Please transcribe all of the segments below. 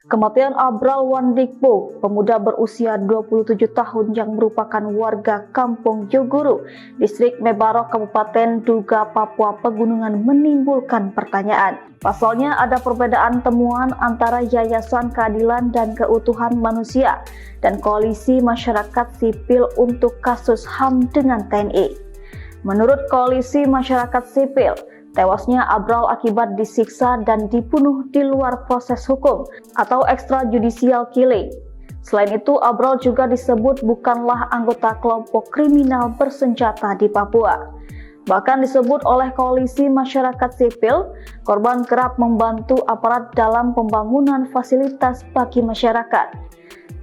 Kematian Abral Wandikbo, pemuda berusia 27 tahun yang merupakan warga Kampung Joguru, Distrik Mebarok, Kabupaten Duga, Papua Pegunungan menimbulkan pertanyaan. Pasalnya ada perbedaan temuan antara Yayasan Keadilan dan Keutuhan Manusia dan Koalisi Masyarakat Sipil untuk kasus HAM dengan TNI. Menurut Koalisi Masyarakat Sipil, tewasnya Abral akibat disiksa dan dibunuh di luar proses hukum atau extrajudicial killing. Selain itu, Abral juga disebut bukanlah anggota kelompok kriminal bersenjata di Papua. Bahkan disebut oleh Koalisi Masyarakat Sipil, korban kerap membantu aparat dalam pembangunan fasilitas bagi masyarakat.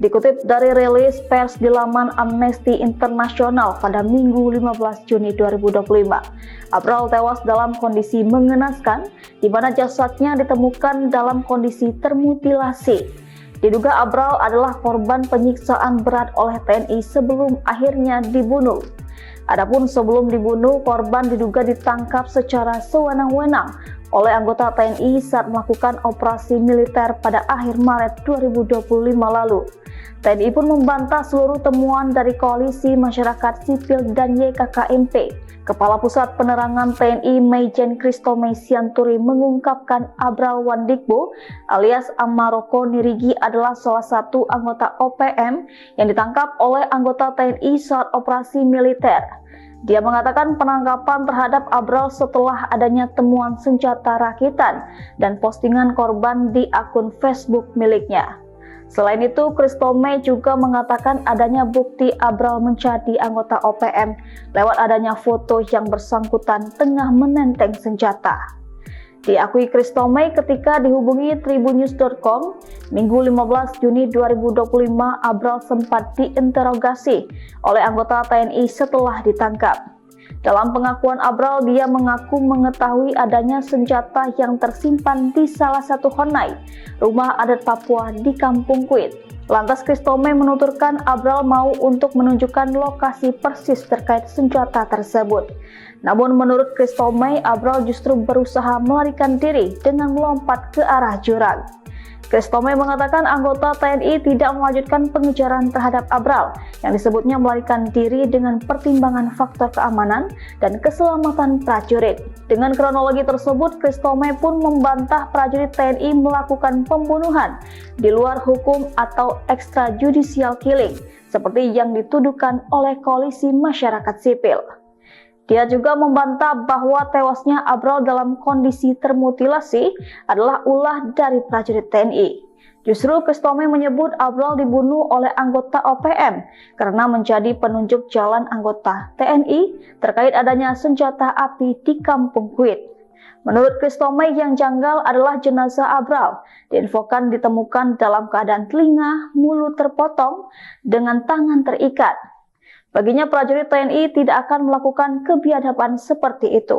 Dikutip dari rilis pers di laman Amnesty International pada Minggu 15 Juni 2025, Abral tewas dalam kondisi mengenaskan, di mana jasadnya ditemukan dalam kondisi termutilasi. Diduga Abral adalah korban penyiksaan berat oleh TNI sebelum akhirnya dibunuh. Adapun sebelum dibunuh, korban diduga ditangkap secara sewenang-wenang oleh anggota TNI saat melakukan operasi militer pada akhir Maret 2025 lalu. TNI pun membantah seluruh temuan dari Koalisi Masyarakat Sipil dan YKKMP. Kepala Pusat Penerangan TNI Maijen Kristome Sianturi mengungkapkan Abral Wandikbo alias Amaroko Nirigi adalah salah satu anggota OPM yang ditangkap oleh anggota TNI saat operasi militer. Dia mengatakan penangkapan terhadap Abral setelah adanya temuan senjata rakitan dan postingan korban di akun Facebook miliknya. Selain itu, Kristome juga mengatakan adanya bukti Abral menjadi anggota OPM lewat adanya foto yang bersangkutan tengah menenteng senjata. Diakui Kristome ketika dihubungi tribunnews.com, Minggu 15 Juni 2025, Abral sempat diinterogasi oleh anggota TNI setelah ditangkap. Dalam pengakuan Abral, dia mengaku mengetahui adanya senjata yang tersimpan di salah satu honai, rumah adat Papua di Kampung Kuit. Lantas Kristome menuturkan Abral mau untuk menunjukkan lokasi persis terkait senjata tersebut. Namun menurut Kristome, Abral justru berusaha melarikan diri dengan melompat ke arah jurang. Kristome mengatakan anggota TNI tidak melanjutkan pengejaran terhadap Abral yang disebutnya melarikan diri dengan pertimbangan faktor keamanan dan keselamatan prajurit. Dengan kronologi tersebut, Kristome pun membantah prajurit TNI melakukan pembunuhan di luar hukum atau extrajudicial killing seperti yang dituduhkan oleh Koalisi Masyarakat Sipil. Dia juga membantah bahwa tewasnya Abral dalam kondisi termutilasi adalah ulah dari prajurit TNI. Justru Kristome menyebut Abral dibunuh oleh anggota OPM karena menjadi penunjuk jalan anggota TNI terkait adanya senjata api di Kampung Kuit. Menurut Kristome, yang janggal adalah jenazah Abral diinfokan ditemukan dalam keadaan telinga, mulut terpotong dengan tangan terikat. Baginya prajurit TNI tidak akan melakukan kebiadaban seperti itu.